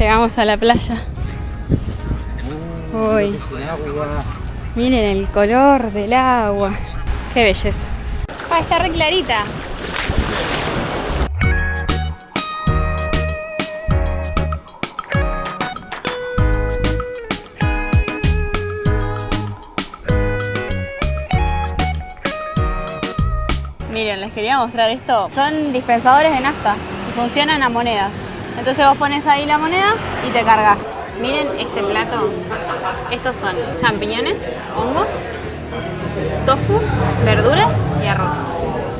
Llegamos a la playa. Uy, miren el color del agua. Qué belleza. Ah, está re clarita. Miren, les quería mostrar esto. Son dispensadores de nafta y funcionan a monedas. Entonces vos pones ahí la moneda y te cargas. Miren este plato. Estos son champiñones, hongos, tofu, verduras y arroz.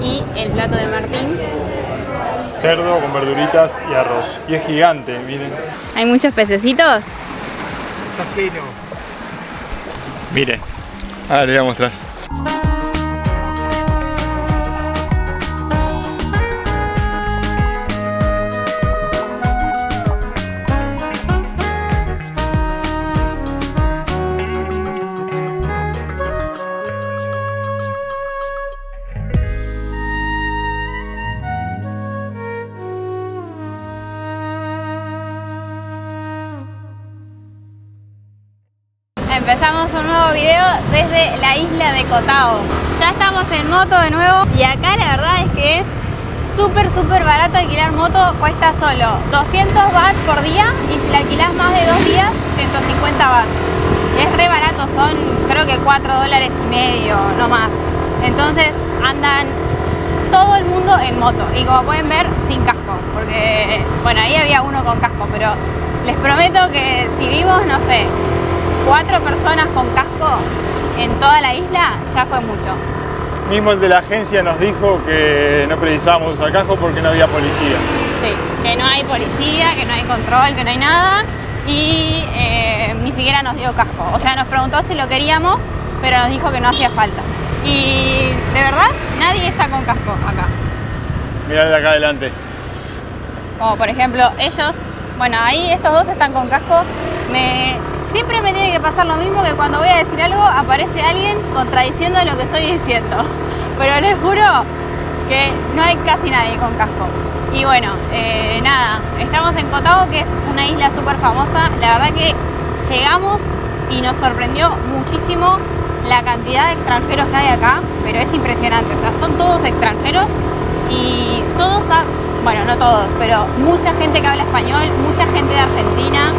Y el plato de Martín. Cerdo con verduritas y arroz. Y es gigante, miren. Hay muchos pececitos. Está lleno. Miren. Ahora les voy a mostrar. Empezamos un nuevo video desde la isla de Koh Tao. Ya estamos en moto de nuevo y acá la verdad es que es súper barato alquilar moto. Cuesta solo 200 baht por día y si la alquilás más de 2 días, 150 baht. Es re barato, son creo que $4.50, no más. Entonces andan todo el mundo en moto y como pueden ver sin casco, porque bueno, ahí había uno con casco, pero les prometo que si vimos, no sé, 4 personas con casco en toda la isla, ya fue mucho. Mismo el de la agencia nos dijo que no precisábamos usar casco porque no había policía. Sí, que no hay policía, que no hay control, que no hay nada y ni siquiera nos dio casco. O sea, nos preguntó si lo queríamos, pero nos dijo que no hacía falta. Y de verdad, nadie está con casco acá. Mirá de acá adelante. Como por ejemplo ellos, bueno, ahí estos dos están con casco. Siempre me tiene que pasar lo mismo, que cuando voy a decir algo aparece alguien contradiciendo lo que estoy diciendo. Pero les juro que no hay casi nadie con casco. Y bueno, nada, estamos en Koh Tao, que es una isla súper famosa. La verdad que llegamos y nos sorprendió muchísimo la cantidad de extranjeros que hay acá, pero es impresionante. O sea, son todos extranjeros y todos, bueno, no todos, pero mucha gente que habla español, mucha gente de Argentina.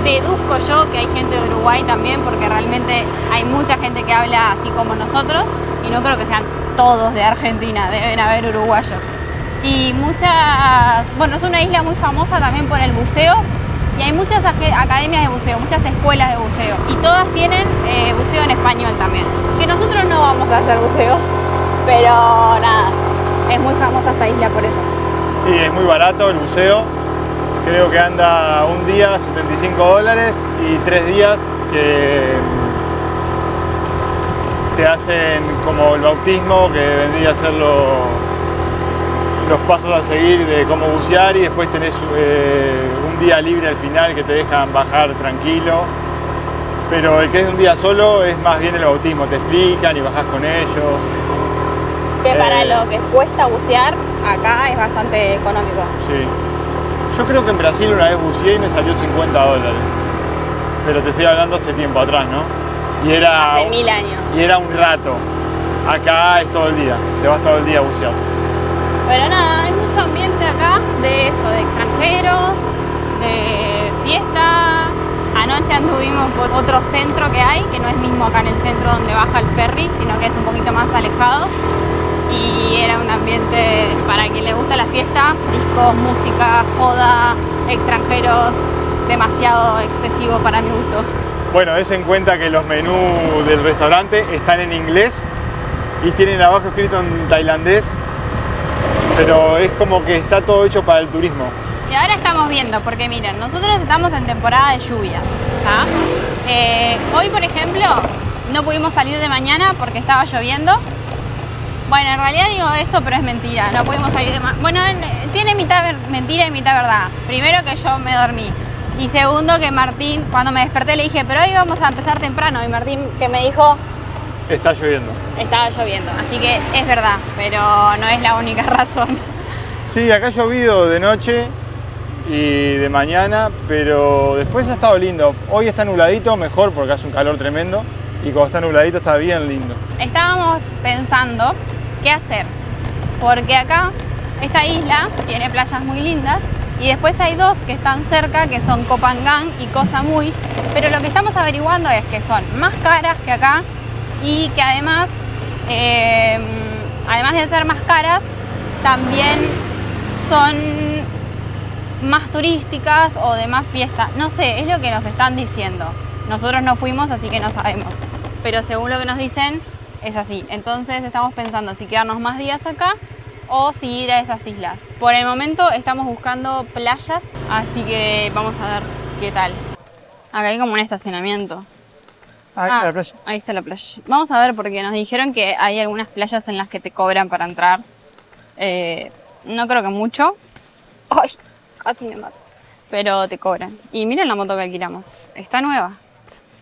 Deduzco yo que hay gente de Uruguay también, porque realmente hay mucha gente que habla así como nosotros y no creo que sean todos de Argentina, deben haber uruguayos. Y bueno, es una isla muy famosa también por el buceo y hay muchas academias de buceo, muchas escuelas de buceo y todas tienen buceo en español también. Que nosotros no vamos a hacer buceo, pero nada, es muy famosa esta isla por eso. Sí, es muy barato el buceo. Creo que anda un día $75 y 3 días que te hacen como el bautismo, que vendría a ser los pasos a seguir de cómo bucear, y después tenés un día libre al final que te dejan bajar tranquilo. Pero el que es un día solo es más bien el bautismo, te explican y bajás con ellos. Que para lo que cuesta bucear, acá es bastante económico. Sí. Yo creo que en Brasil una vez buceé y me salió $50. Pero te estoy hablando hace tiempo atrás, ¿no? Y era, hace 1000 años. Y era un rato. Acá es todo el día, te vas todo el día a bucear. Pero nada, hay mucho ambiente acá de eso, de extranjeros, de fiesta. Anoche anduvimos por otro centro que hay, que no es mismo acá en el centro donde baja el ferry, sino que es un poquito más alejado. Y era un ambiente para quien le gusta la fiesta, discos, música, joda, extranjeros, demasiado excesivo para mi gusto. Bueno, des en cuenta que los menús del restaurante están en inglés y tienen abajo escrito en tailandés, pero es como que está todo hecho para el turismo. Y ahora estamos viendo, porque miren, nosotros estamos en temporada de lluvias, ¿tá? Hoy, por ejemplo, no pudimos salir de mañana porque estaba lloviendo. Bueno, en realidad digo esto, pero es mentira, no pudimos salir de mañana. Bueno, tiene mitad mentira y mitad verdad. Primero, que yo me dormí. Y segundo, que Martín, cuando me desperté le dije, pero hoy vamos a empezar temprano. Y Martín, que me dijo... Está lloviendo. Estaba lloviendo, así que es verdad, pero no es la única razón. Sí, acá ha llovido de noche y de mañana, pero después ha estado lindo. Hoy está nubladito, mejor porque hace un calor tremendo, y cuando está nubladito está bien lindo. Estábamos pensando qué hacer, porque acá esta isla tiene playas muy lindas y después hay dos que están cerca, que son Koh Phangan y Koh Samui, pero lo que estamos averiguando es que son más caras que acá y que además de ser más caras, también son más turísticas o de más fiesta. No sé, es lo que nos están diciendo. Nosotros no fuimos, así que no sabemos. Pero según lo que nos dicen, es así. Entonces estamos pensando si quedarnos más días acá o si ir a esas islas. Por el momento estamos buscando playas, así que vamos a ver qué tal. Acá hay como un estacionamiento. Ahí está la playa. Ahí está la playa. Vamos a ver porque nos dijeron que hay algunas playas en las que te cobran para entrar. No creo que mucho. ¡Ay! Casi me mato. Pero te cobran. Y miren la moto que alquilamos. Está nueva.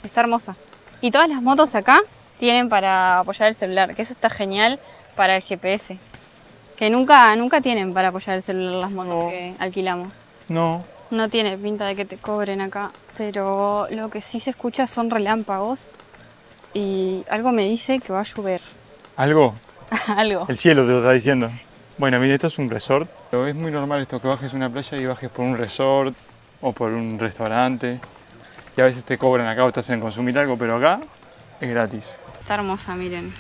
Está hermosa. Y todas las motos acá tienen para apoyar el celular. Que eso está genial para el GPS. Que nunca tienen para apoyar el celular las motos que alquilamos. No. No tiene pinta de que te cobren acá. Pero lo que sí se escucha son relámpagos. Y algo me dice que va a llover. ¿Algo? Algo. El cielo te lo está diciendo. Bueno, mira, esto es un resort. Pero es muy normal esto, que bajes una playa y bajes por un resort o por un restaurante. Y a veces te cobran acá o te hacen consumir algo, pero acá es gratis. Está hermosa, miren.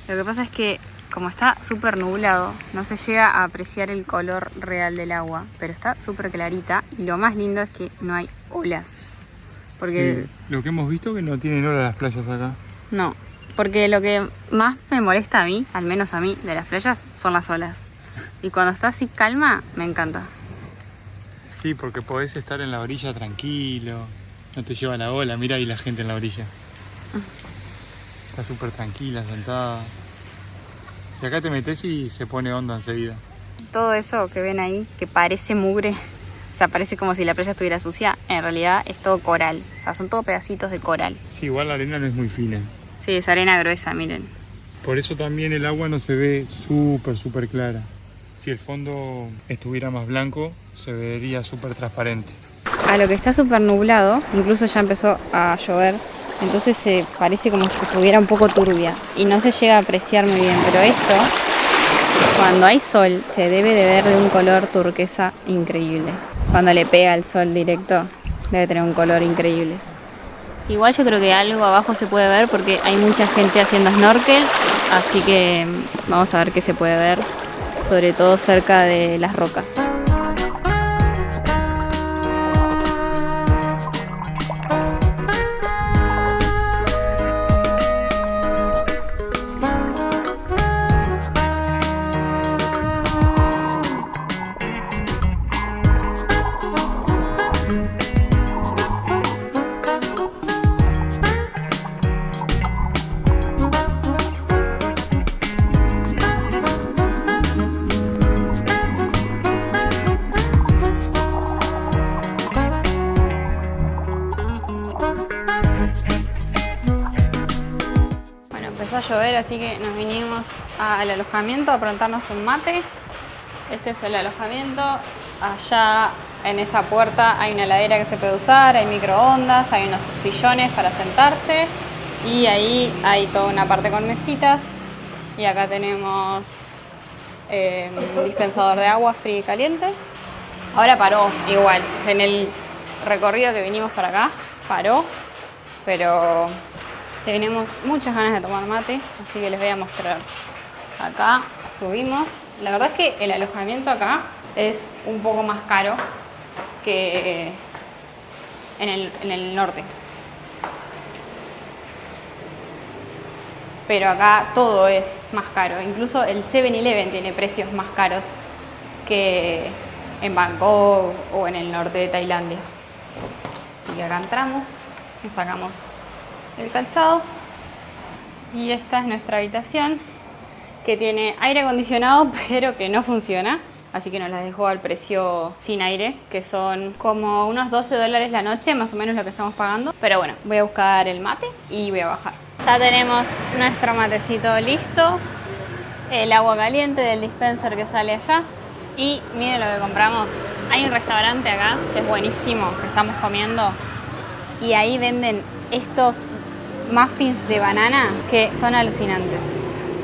Lo que pasa es que como está súper nublado, no se llega a apreciar el color real del agua, pero está súper clarita y lo más lindo es que no hay olas. Porque sí, lo que hemos visto es que no tienen olas las playas acá. No, porque lo que más me molesta a mí, al menos a mí, de las playas, son las olas. Y cuando está así calma, me encanta. Sí, porque podés estar en la orilla tranquilo, no te lleva la ola, mira ahí la gente en la orilla. Está súper tranquila, sentada. Y acá te metes y se pone hondo enseguida. Todo eso que ven ahí, que parece mugre, o sea, parece como si la playa estuviera sucia, en realidad es todo coral. O sea, son todo pedacitos de coral. Sí, igual la arena no es muy fina. Sí, es arena gruesa, miren. Por eso también el agua no se ve súper clara. Si el fondo estuviera más blanco, se vería súper transparente. A lo que está súper nublado, incluso ya empezó a llover, entonces se parece como si estuviera un poco turbia y no se llega a apreciar muy bien, pero esto, cuando hay sol, se debe de ver de un color turquesa increíble. Cuando le pega el sol directo, debe tener un color increíble. Igual yo creo que algo abajo se puede ver porque hay mucha gente haciendo snorkel, así que vamos a ver qué se puede ver, sobre todo cerca de las rocas. Empezó a llover, así que nos vinimos al alojamiento a preguntarnos un mate. Este es el alojamiento. Allá en esa puerta hay una heladera que se puede usar, hay microondas, hay unos sillones para sentarse y ahí hay toda una parte con mesitas. Y acá tenemos un dispensador de agua fría y caliente. Ahora paró igual, en el recorrido que vinimos para acá paró, pero tenemos muchas ganas de tomar mate, así que les voy a mostrar. Acá subimos. La verdad es que el alojamiento acá es un poco más caro que en el norte. Pero acá todo es más caro. Incluso el 7-Eleven tiene precios más caros que en Bangkok o en el norte de Tailandia. Así que acá entramos, nos sacamos el calzado y esta es nuestra habitación, que tiene aire acondicionado pero que no funciona, así que nos la dejó al precio sin aire, que son como unos $12 la noche, más o menos lo que estamos pagando. Pero bueno, voy a buscar el mate y voy a bajar. Ya tenemos nuestro matecito listo, el agua caliente del dispenser que sale allá y miren lo que compramos. Hay un restaurante acá que es buenísimo, que estamos comiendo. Y ahí venden estos muffins de banana que son alucinantes.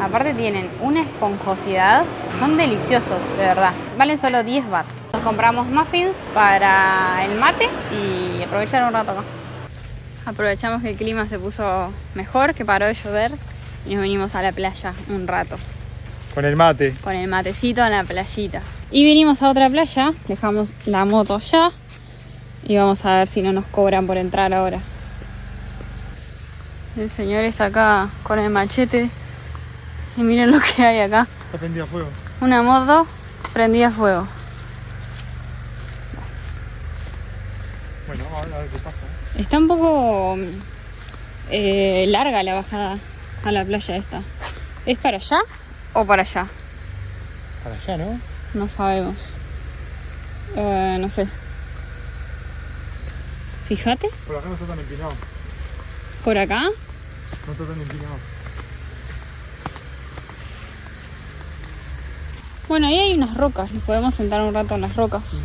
Aparte tienen una esponjosidad, son deliciosos, de verdad. Valen solo 10 baht. Nos compramos muffins para el mate y aprovechar un rato acá. Aprovechamos que el clima se puso mejor, que paró de llover y nos venimos a la playa un rato. Con el mate. Con el matecito en la playita. Y vinimos a otra playa, dejamos la moto allá y vamos a ver si no nos cobran por entrar ahora. El señor está acá con el machete y miren lo que hay acá. Está prendida a fuego. Una moto prendida a fuego. Bueno, a ver qué pasa. Está un poco larga la bajada a la playa esta. ¿Es para allá o para allá? Para allá, ¿no? No sabemos. No sé. Fíjate. Por acá no está tan empinado. ¿Por acá? No está tan empinado. Bueno, ahí hay unas rocas. Nos podemos sentar un rato en las rocas.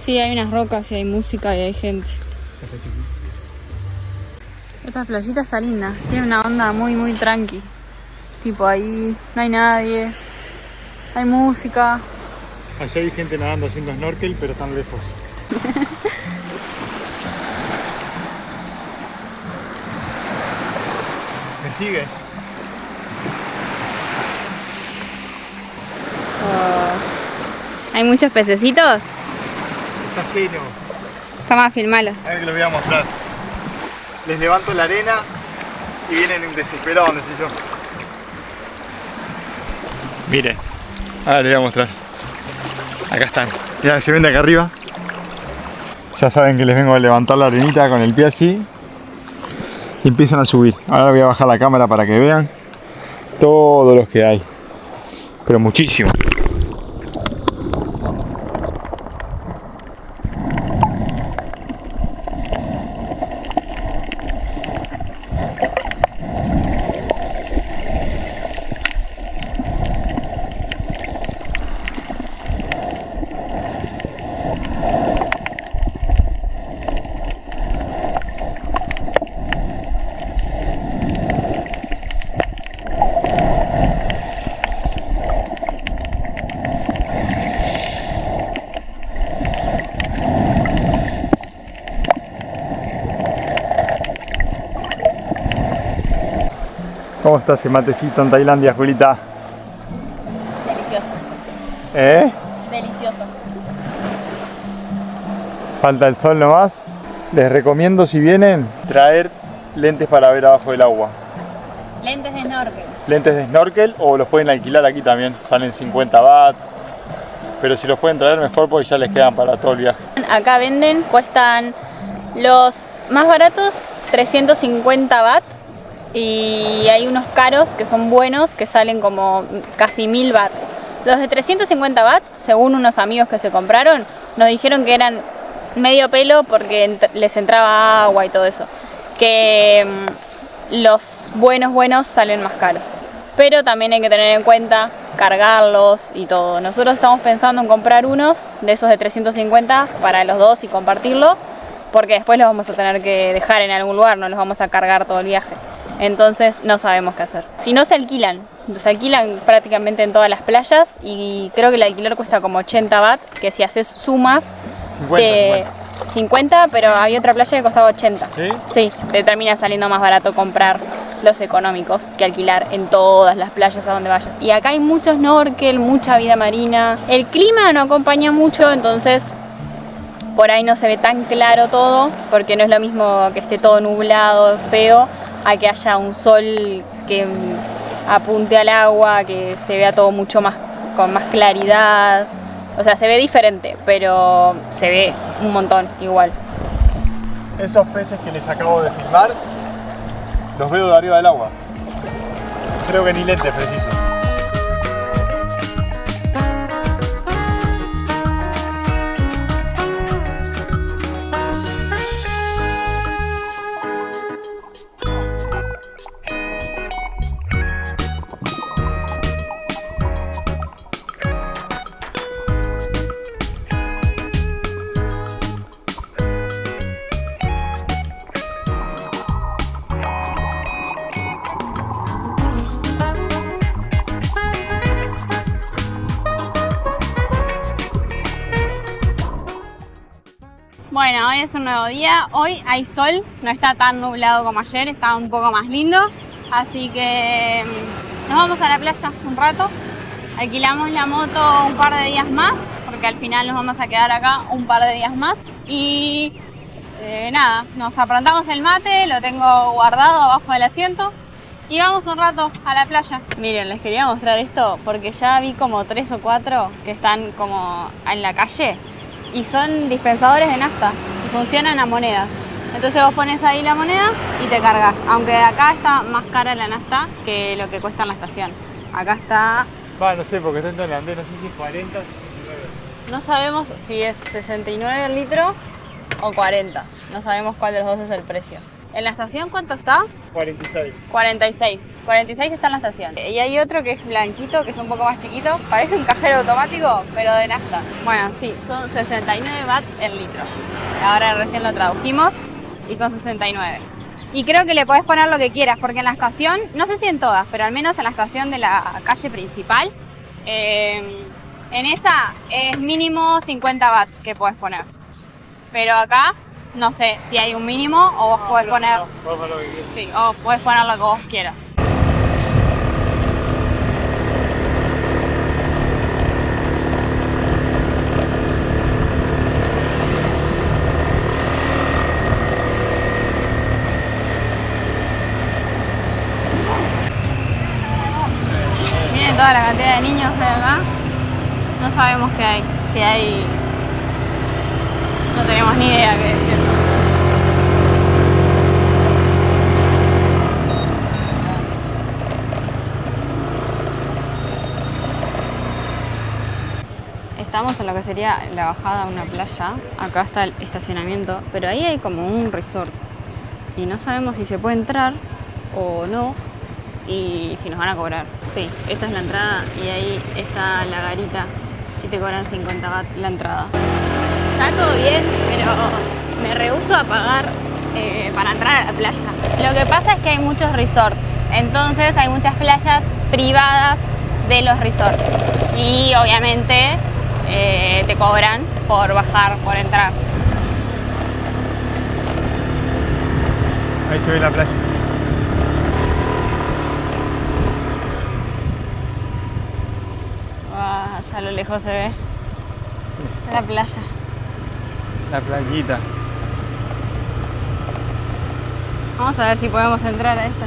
Sí, hay unas rocas y hay música y hay gente. Esta playita está linda. Tiene una onda muy, muy tranqui. Tipo ahí no hay nadie. Hay música. Allá hay gente nadando haciendo snorkel, pero están lejos. ¿Me sigue? Hay muchos pececitos. Está lleno. Vamos a filmarlos. A ver que los voy a mostrar. Les levanto la arena y vienen desesperados, no sé yo. Miren. Ahora les voy a mostrar. Acá están. Ya se ven de acá arriba. Ya saben que les vengo a levantar la arenita con el pie así. Y empiezan a subir. Ahora voy a bajar la cámara para que vean todos los que hay. Pero muchísimo. ¿Cómo está ese matecito en Tailandia, Julita? Delicioso. ¿Eh? Delicioso. Falta el sol nomás. Les recomiendo, si vienen, traer lentes para ver abajo del agua. Lentes de snorkel. Lentes de snorkel o los pueden alquilar aquí también. Salen 50 baht. Pero si los pueden traer mejor porque ya les quedan para todo el viaje. Acá venden, cuestan los más baratos 350 baht. Y hay unos caros que son buenos que salen como casi 1000 baht. Los de 350 baht, según unos amigos que se compraron, nos dijeron que eran medio pelo porque les entraba agua y todo eso. Que los buenos salen más caros. Pero también hay que tener en cuenta cargarlos y todo. Nosotros estamos pensando en comprar unos de esos de 350 para los dos y compartirlo, porque después los vamos a tener que dejar en algún lugar, no los vamos a cargar todo el viaje. Entonces no sabemos qué hacer. Si no, se alquilan prácticamente en todas las playas y creo que el alquiler cuesta como 80 baht, que si haces sumas 50, pero había otra playa que costaba 80. ¿Sí? Sí, te termina saliendo más barato comprar los económicos que alquilar en todas las playas a donde vayas. Y acá hay mucho snorkel, mucha vida marina. El clima no acompaña mucho, entonces por ahí no se ve tan claro todo, porque no es lo mismo que esté todo nublado, feo, a que haya un sol que apunte al agua, que se vea todo mucho más con más claridad. O sea, se ve diferente, pero se ve un montón igual. Esos peces que les acabo de filmar, los veo de arriba del agua. Creo que ni lentes preciso. Bueno, hoy es un nuevo día, hoy hay sol, no está tan nublado como ayer, está un poco más lindo, así que nos vamos a la playa un rato, alquilamos la moto un par de días más, porque al final nos vamos a quedar acá un par de días más y nada, nos aprontamos el mate, lo tengo guardado abajo del asiento y vamos un rato a la playa. Miren, les quería mostrar esto porque ya vi como 3 o 4 que están como en la calle. Y son dispensadores de nafta y funcionan a monedas. Entonces vos pones ahí la moneda y te cargas. Aunque acá está más cara la nafta que lo que cuesta en la estación. Acá está... No sé, porque está en holandés, no sé si es 40 o 69. No sabemos si es 69 el litro o 40. No sabemos cuál de los dos es el precio. ¿En la estación cuánto está? 46. 46. 46 está en la estación. Y hay otro que es blanquito, que es un poco más chiquito. Parece un cajero automático, pero de nafta. Bueno, sí, son 69 baht el litro. Ahora recién lo tradujimos y son 69. Y creo que le podés poner lo que quieras, porque en la estación, no sé si en todas, pero al menos en la estación de la calle principal, en esa es mínimo 50 baht que podés poner. Pero acá... no sé si hay un mínimo o vos podés poner... Podés poner lo que quieras. Sí, o podés poner lo que vos quieras. Miren toda la cantidad de niños que hay acá. No sabemos qué hay. Si hay... no tenemos ni idea qué es eso. Estamos en lo que sería la bajada a una playa. Acá está el estacionamiento, pero ahí hay como un resort. Y no sabemos si se puede entrar o no y si nos van a cobrar. Sí, esta es la entrada y ahí está la garita y te cobran 50 baht la entrada. Está todo bien, pero me rehúso a pagar para entrar a la playa. Lo que pasa es que hay muchos resorts, entonces hay muchas playas privadas de los resorts y obviamente te cobran por bajar, por entrar. Ahí se ve la playa. Allá a lo lejos se ve Sí. la playa. La playita. Vamos a ver si podemos entrar a esta.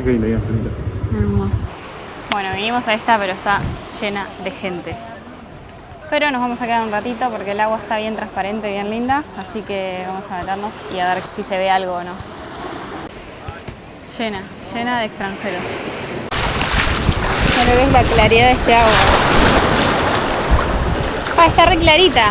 Qué lindo, bien bonito. Hermoso. Bueno, vinimos a esta, pero está llena de gente. Pero nos vamos a quedar un ratito porque el agua está bien transparente, bien linda. Así que vamos a meternos y a ver si se ve algo o no. Llena, llena de extranjeros. Mira lo que es la claridad de este agua. Ah, está re clarita.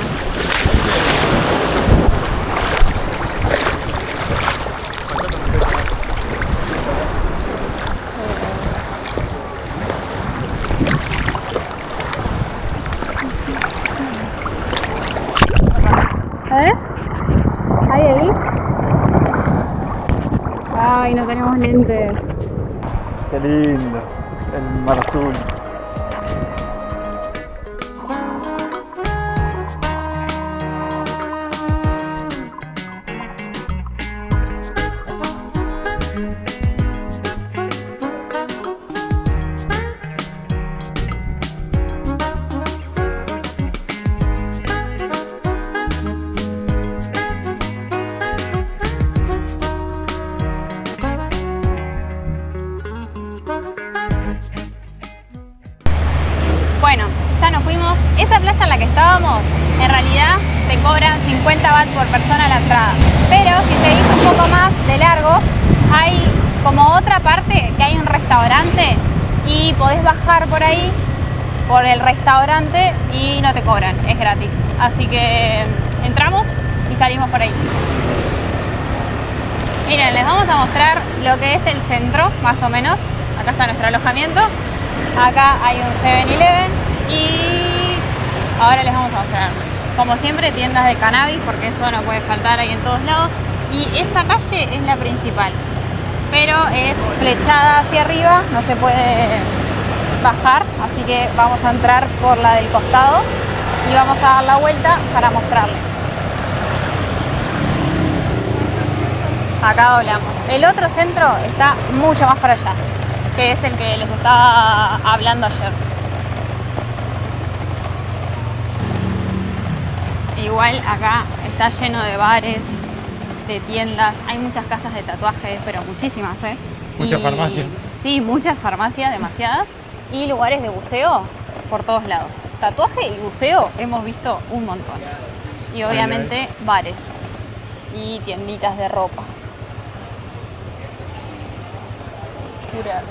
¿Hay ahí? Ay, no tenemos lentes. Qué lindo. El mar azul. Bueno, ya nos fuimos. Esa playa en la que estábamos, en realidad te cobran 50 baht por persona la entrada. Pero si seguís un poco más de largo, hay como otra parte que hay un restaurante y podés bajar por ahí, por el restaurante, y no te cobran, es gratis. Así que entramos y salimos por ahí. Miren, les vamos a mostrar lo que es el centro, más o menos. Acá está nuestro alojamiento. Acá hay un 7-Eleven y ahora les vamos a mostrar, como siempre, tiendas de cannabis, porque eso no puede faltar ahí en todos lados. Y esa calle es la principal, pero es flechada hacia arriba, no se puede bajar, así que vamos a entrar por la del costado y vamos a dar la vuelta para mostrarles. Acá doblamos. El otro centro está mucho más para allá, que es el que les estaba hablando ayer. Igual acá está lleno de bares, de tiendas, hay muchas casas de tatuajes, pero muchísimas, ¿eh? Muchas farmacias. Sí, muchas farmacias, demasiadas. Y lugares de buceo por todos lados. Tatuaje y buceo hemos visto un montón. Y obviamente bares y tienditas de ropa. Pura.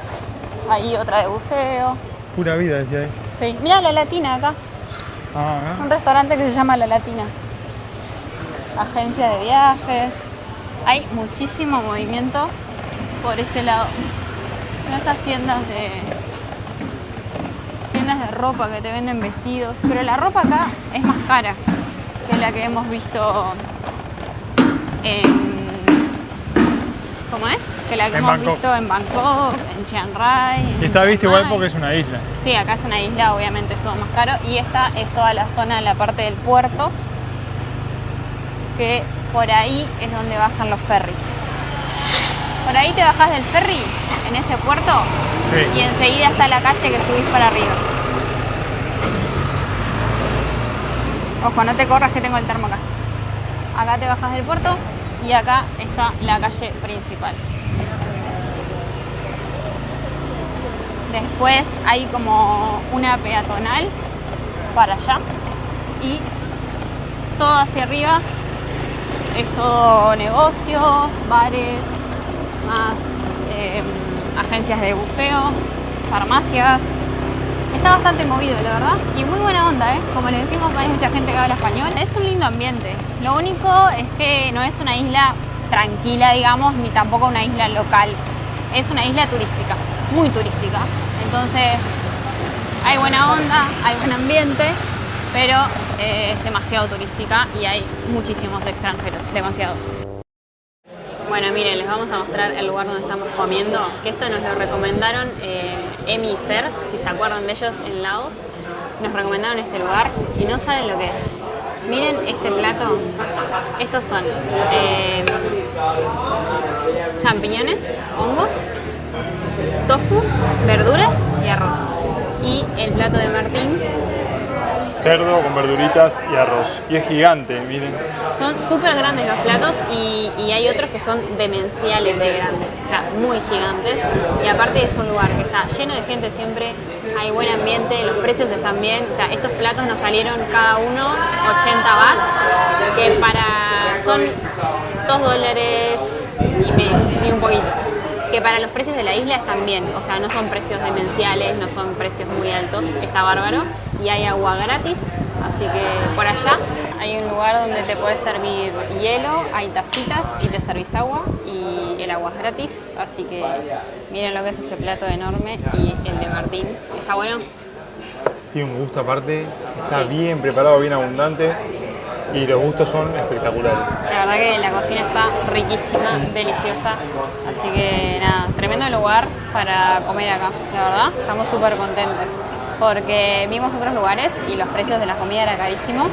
Ahí otra de buceo. Pura vida, decía ahí. Sí, mira La Latina acá. Un restaurante que se llama La Latina. Agencia de viajes. Hay muchísimo movimiento por este lado. En estas tiendas de ropa que te venden vestidos. Pero la ropa acá es más cara que la que hemos visto en... ¿Cómo es? Que la que hemos visto en Bangkok, en Chiang Rai. Y está visto igual porque es una isla. Sí, acá es una isla, obviamente es todo más caro. Y esta es toda la zona, la parte del puerto, que por ahí es donde bajan los ferries. Por ahí te bajás del ferry, en ese puerto, sí, y enseguida está la calle que subís para arriba. Ojo, no te corras que tengo el termo acá. Acá te bajás del puerto y acá está la calle principal. Después hay como una peatonal para allá y todo hacia arriba es todo negocios, bares, más agencias de buceo, farmacias. Está bastante movido, la verdad, y muy buena onda, ¿eh? Como les decimos, hay mucha gente que habla español. Es un lindo ambiente. Lo único es que no es una isla tranquila, digamos, ni tampoco una isla local. Es una isla turística, muy turística. Entonces, hay buena onda, hay buen ambiente, pero es demasiado turística y hay muchísimos extranjeros, demasiados. Bueno, miren, les vamos a mostrar el lugar donde estamos comiendo, que esto nos lo recomendaron Emi y Fer, si se acuerdan de ellos, en Laos. Nos recomendaron este lugar y no saben lo que es. Miren este plato. Estos son champiñones, hongos, tofu, verduras y arroz. Y el plato de Martín, cerdo con verduritas y arroz. Y es gigante, miren. Son súper grandes los platos y hay otros que son demenciales de grandes, o sea, muy gigantes. Y aparte es un lugar que está lleno de gente siempre, hay buen ambiente, los precios están bien. O sea, estos platos nos salieron cada uno 80 baht, que son $2 y un poquito. Que para los precios de la isla están bien, o sea, no son precios demenciales, no son precios muy altos, está bárbaro. Y hay agua gratis, así que por allá hay un lugar donde te puedes servir hielo, hay tacitas y te servís agua y el agua es gratis, así que miren lo que es este plato enorme y el de Martín. ¿Está bueno? Tiene un gusto aparte, está bien preparado, bien abundante y los gustos son espectaculares. La verdad que la cocina está riquísima, deliciosa, así que nada, tremendo lugar para comer acá, la verdad, estamos súper contentos. Porque vimos otros lugares y los precios de la comida era carísimo.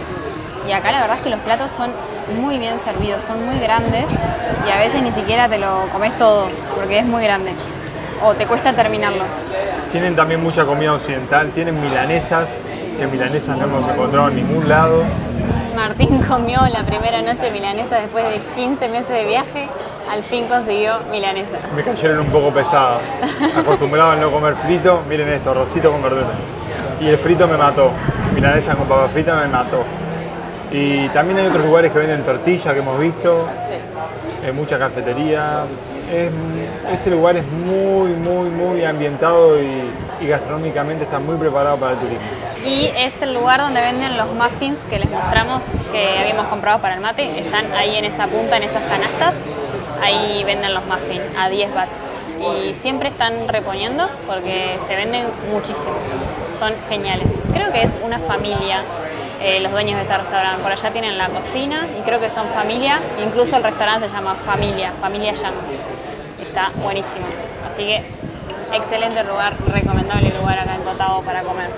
Y acá la verdad es que los platos son muy bien servidos, son muy grandes y a veces ni siquiera te lo comes todo porque es muy grande o te cuesta terminarlo. Tienen también mucha comida occidental, tienen milanesas, que milanesas no hemos encontrado en ningún lado. Martín comió la primera noche milanesa después de 15 meses de viaje, al fin consiguió milanesa. Me cayeron un poco pesadas, acostumbrado a no comer frito, miren esto, arrocito con verdura. Y el frito me mató, milanesa con papa frita me mató. Y también hay otros lugares que venden tortilla que hemos visto, sí, mucha cafetería. Este lugar es muy ambientado y gastronómicamente está muy preparado para el turismo. Y es el lugar donde venden los muffins que les mostramos que habíamos comprado para el mate. Están ahí en esa punta, en esas canastas. ahí venden los muffins a 10 baht. Y siempre están reponiendo porque se venden muchísimo. Son geniales. Creo que es una familia, los dueños de este restaurante. Por allá tienen la cocina y creo que son familia. Incluso el restaurante se llama Familia Yang. Está buenísimo. Así que excelente lugar, recomendable lugar acá en Koh Tao para comer.